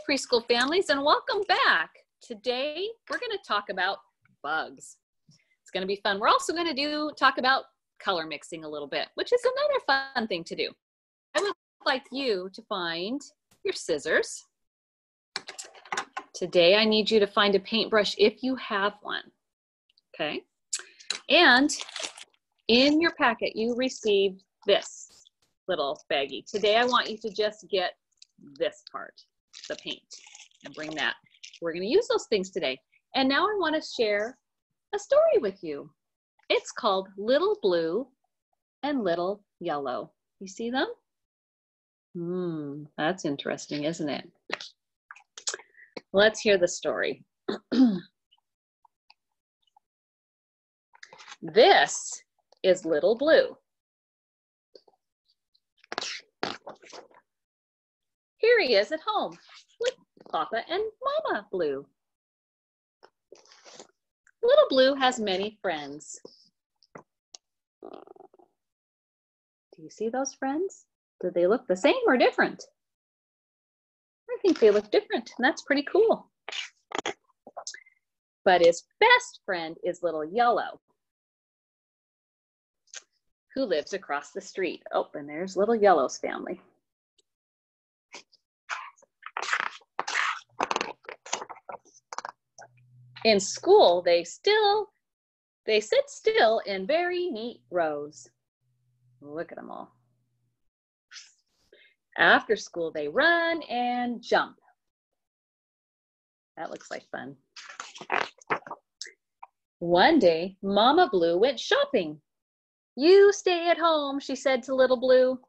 preschool families, and welcome back. Today we're going to talk about bugs. It's going to be fun. We're also going to talk about color mixing a little bit, which is another fun thing to do. I would like you to find your scissors. Today I need you to find a paintbrush if you have one. Okay. And in your packet you received this little baggie. Today I want you to just get this part, the paint, and bring that. We're going to use those things today. And now I want to share a story with you. It's called Little Blue and Little Yellow. You see them? That's interesting, isn't it? Let's hear the story. This is Little Blue. Here he is at home with Papa and Mama Blue. Little Blue has many friends. Do you see those friends? Do they look the same or different? I think they look different, and that's pretty cool. But his best friend is Little Yellow, who lives across the street. Oh, and there's Little Yellow's family. In school, they sit still in very neat rows. Look at them all. After school, they run and jump. That looks like fun. One day, Mama Blue went shopping. "You stay at home," she said to Little Blue.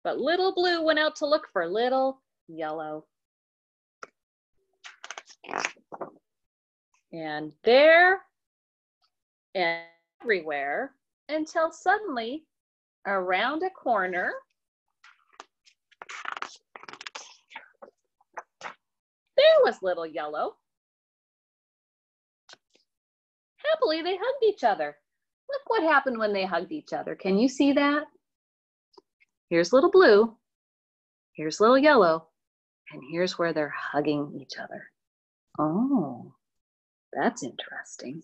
But Little Blue went out to look for Little Yellow. And there and everywhere until suddenly, around a corner, there was Little Yellow. Happily, they hugged each other. Look what happened when they hugged each other. Can you see that? Here's Little Blue, here's Little Yellow, and here's where they're hugging each other. Oh, that's interesting.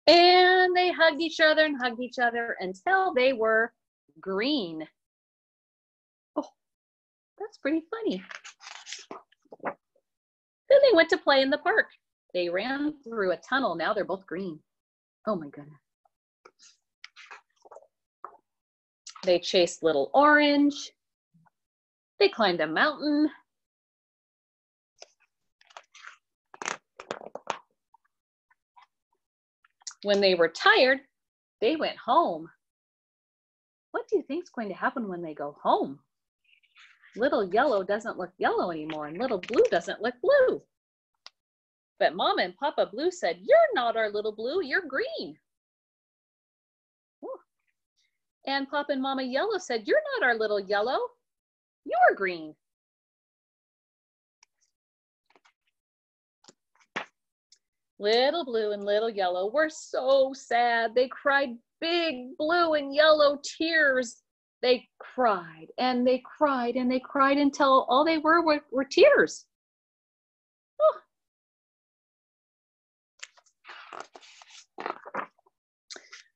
And they hugged each other and hugged each other until they were green. Oh, that's pretty funny. Then they went to play in the park. They ran through a tunnel. Now they're both green. Oh my goodness. They chased Little Orange. They climbed a mountain. When they were tired, they went home. What do you think is going to happen when they go home? Little Yellow doesn't look yellow anymore, and Little Blue doesn't look blue. But Mama and Papa Blue said, "You're not our Little Blue, you're green." Ooh. And Papa and Mama Yellow said, "You're not our Little Yellow, you're green." Little Blue and Little Yellow were so sad. They cried big blue and yellow tears. They cried and they cried and they cried until all they were tears. Oh.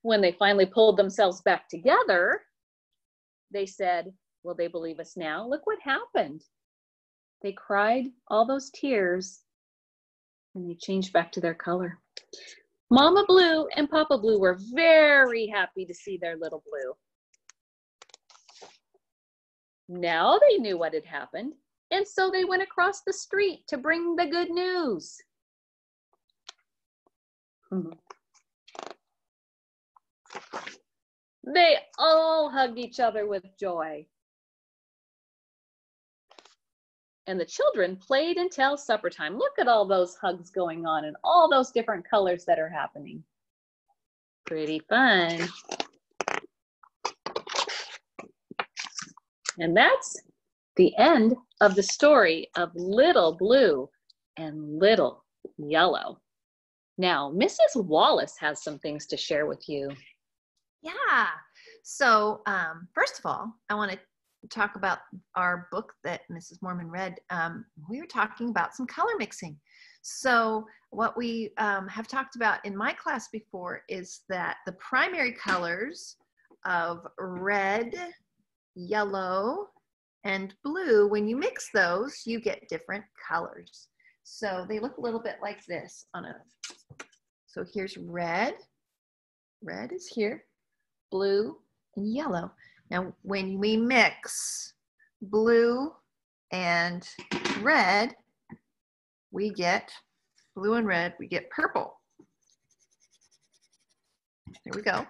When they finally pulled themselves back together, they said, "Will they believe us now? Look what happened." They cried all those tears and they changed back to their color. Mama Blue and Papa Blue were very happy to see their Little Blue. Now they knew what had happened, and so they went across the street to bring the good news. They all hugged each other with joy. And the children played until supper time. Look at all those hugs going on and all those different colors that are happening. Pretty fun. And that's the end of the story of Little Blue and Little Yellow. Now, Mrs. Wallace has some things to share with you. Yeah. So first of all, I want to talk about our book that Mrs. Mormon read, we were talking about some color mixing. So what we have talked about in my class before is that the primary colors of red, yellow, and blue, when you mix those, you get different colors. So they look a little bit like this so here's red. Red is here, blue and yellow. Now, when we mix blue and red, we get blue and red, we get purple. There we go.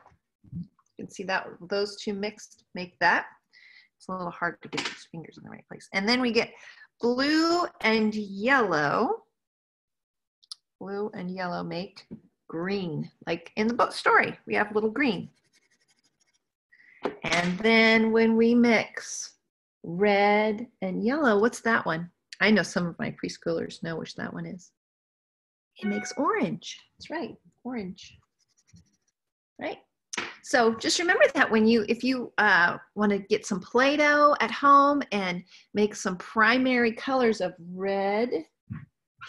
You can see that those two mixed make that. It's a little hard to get these fingers in the right place. And then we get blue and yellow. Blue and yellow make green. Like in the book story, we have little green. And then when we mix red and yellow, what's that one? I know some of my preschoolers know which that one is. It makes orange. That's right, orange. Right? So just remember that if you want to get some Play-Doh at home and make some primary colors of red,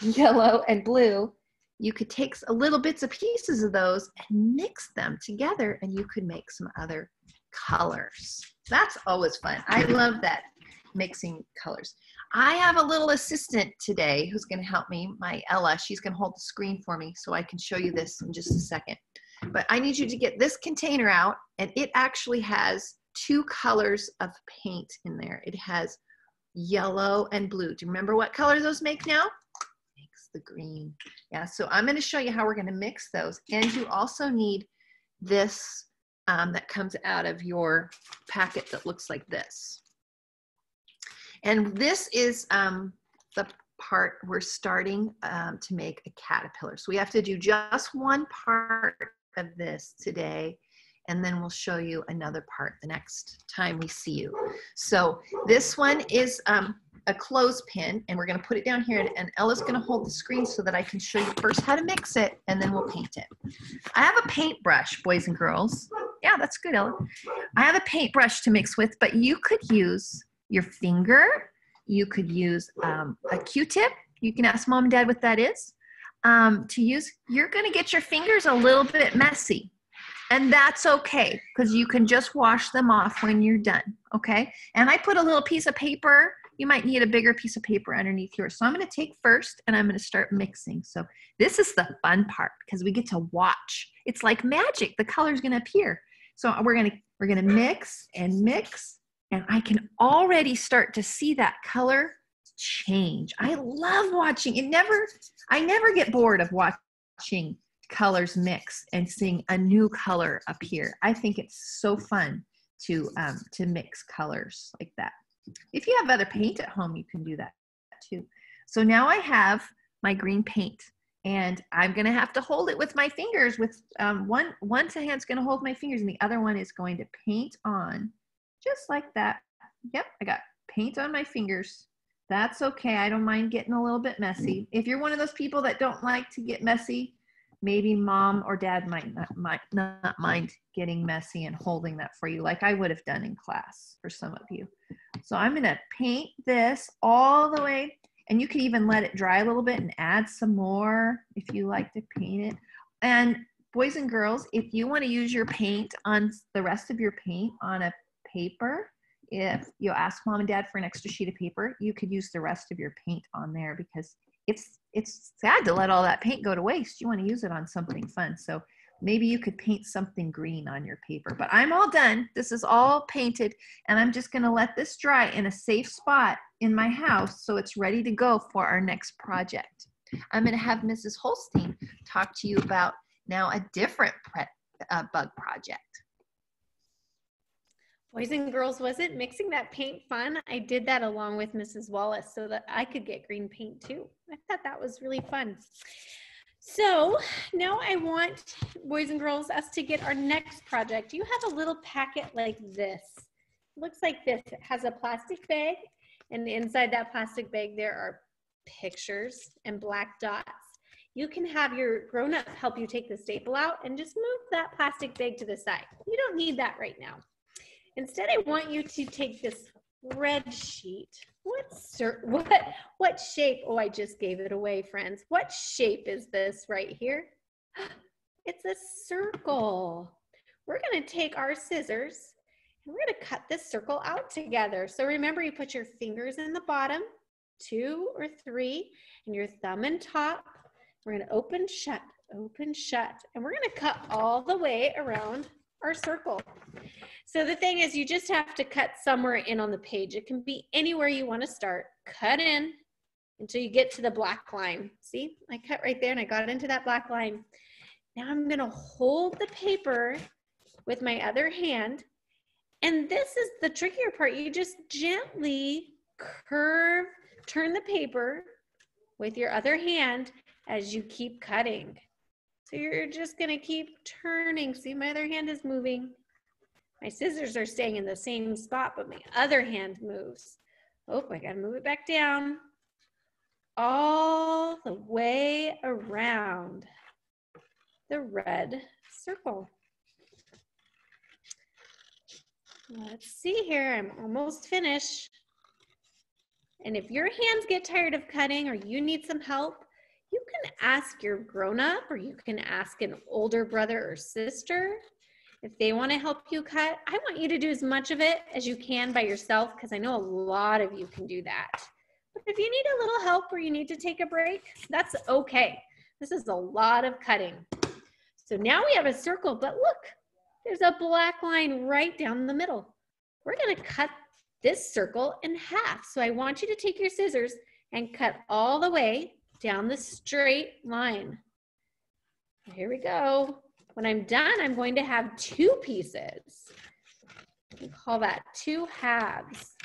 yellow, and blue, you could take a little bits of pieces of those and mix them together, and you could make some other colors. That's always fun. I love that, mixing colors. I have a little assistant today who's going to help me, my Ella. She's going to hold the screen for me so I can show you this in just a second. But I need you to get this container out, and it actually has 2 colors of paint in there. It has yellow and blue. Do you remember what color those make now? Makes the green. Yeah, so I'm going to show you how we're going to mix those. And you also need this that comes out of your packet that looks like this. And this is the part we're starting to make a caterpillar. So we have to do just one part of this today, and then we'll show you another part the next time we see you. So this one is a clothespin, and we're going to put it down here, and Ella's going to hold the screen so that I can show you first how to mix it, and then we'll paint it. I have a paintbrush, boys and girls. Yeah, that's good, Ella. I have a paintbrush to mix with, but you could use your finger. You could use a Q-tip. You can ask Mom and Dad what that is. To use, you're going to get your fingers a little bit messy, and that's okay, because you can just wash them off when you're done, okay? And I put a little piece of paper. You might need a bigger piece of paper underneath here. So I'm going to take first, and I'm going to start mixing. So this is the fun part, because we get to watch. It's like magic. The color's going to appear. So we're going to mix and mix, and I can already start to see that color change. I love watching it. I never get bored of watching colors mix and seeing a new color appear. I think it's so fun to mix colors like that. If you have other paint at home, you can do that too. So now I have my green paint, and I'm going to have to hold it with my fingers. With one hand's going to hold my fingers, and the other one is going to paint on just like that. Yep, I got paint on my fingers. That's okay. I don't mind getting a little bit messy. If you're one of those people that don't like to get messy, maybe Mom or Dad might not mind getting messy and holding that for you, like I would have done in class for some of you. So I'm going to paint this all the way, and you can even let it dry a little bit and add some more if you like to paint it. And boys and girls, if you want to use your paint on the rest of your paint on a paper, if you ask Mom and Dad for an extra sheet of paper, you could use the rest of your paint on there, because it's sad to let all that paint go to waste. You want to use it on something fun. So maybe you could paint something green on your paper. But I'm all done. This is all painted, and I'm just going to let this dry in a safe spot in my house so it's ready to go for our next project. I'm going to have Mrs. Holstein talk to you about now a different bug project. Boys and girls, wasn't mixing that paint fun? I did that along with Mrs. Wallace so that I could get green paint too. I thought that was really fun. So now I want, boys and girls, us to get our next project. You have a little packet like this. It looks like this. It has a plastic bag, and inside that plastic bag there are pictures and black dots. You can have your grown-up help you take the staple out and just move that plastic bag to the side. You don't need that right now. Instead, I want you to take this red sheet. What shape? Oh, I just gave it away, friends. What shape is this right here? It's a circle. We're going to take our scissors and we're going to cut this circle out together. So remember, you put your fingers in the bottom, 2 or 3, and your thumb in top. We're going to open, shut, and we're going to cut all the way around our circle. So the thing is, you just have to cut somewhere in on the page. It can be anywhere you want to start. Cut in until you get to the black line. See, I cut right there and I got into that black line. Now I'm going to hold the paper with my other hand. And this is the trickier part. You just gently turn the paper with your other hand as you keep cutting. So you're just going to keep turning. See, my other hand is moving. My scissors are staying in the same spot, but my other hand moves. Oh, I got to move it back down. All the way around the red circle. Let's see here. I'm almost finished. And if your hands get tired of cutting or you need some help, you can ask your grown-up or you can ask an older brother or sister if they want to help you cut. I want you to do as much of it as you can by yourself because I know a lot of you can do that. But if you need a little help or you need to take a break, that's okay. This is a lot of cutting. So now we have a circle, but look, there's a black line right down the middle. We're going to cut this circle in half. So I want you to take your scissors and cut all the way down the straight line. Here we go. When I'm done, I'm going to have 2 pieces. We call that 2 halves.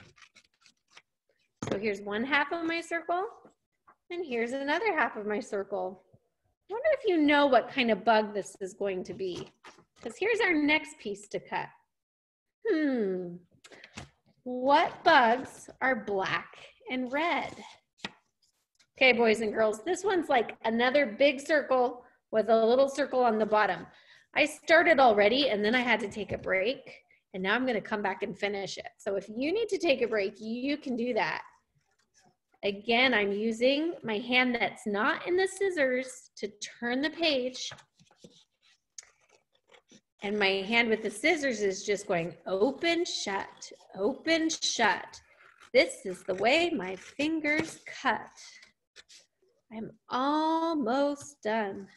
So here's one half of my circle, and here's another half of my circle. I wonder if you know what kind of bug this is going to be, because here's our next piece to cut. What bugs are black and red? Okay, boys and girls, this one's like another big circle with a little circle on the bottom. I started already and then I had to take a break, and now I'm going to come back and finish it. So if you need to take a break, you can do that. Again, I'm using my hand that's not in the scissors to turn the page. And my hand with the scissors is just going open, shut, open, shut. This is the way my fingers cut. I'm almost done.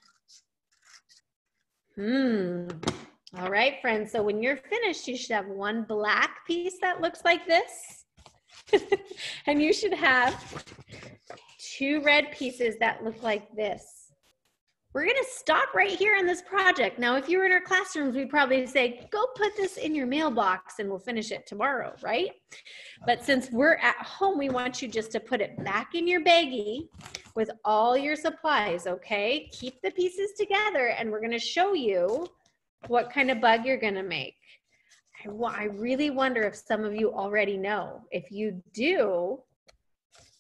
All right, friends. So when you're finished, you should have one black piece that looks like this. And you should have 2 red pieces that look like this. We're going to stop right here on this project. Now, if you were in our classrooms, we'd probably say, go put this in your mailbox and we'll finish it tomorrow, right? But since we're at home, we want you just to put it back in your baggie with all your supplies, okay? Keep the pieces together and we're going to show you what kind of bug you're going to make. I really wonder if some of you already know. If you do,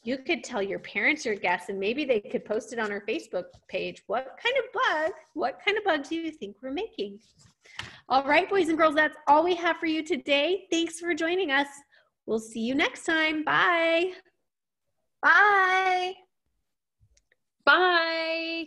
you could tell your parents your guess and maybe they could post it on our Facebook page. What kind of bug do you think we're making? All right, boys and girls, that's all we have for you today. Thanks for joining us. We'll see you next time. Bye. Bye. Bye.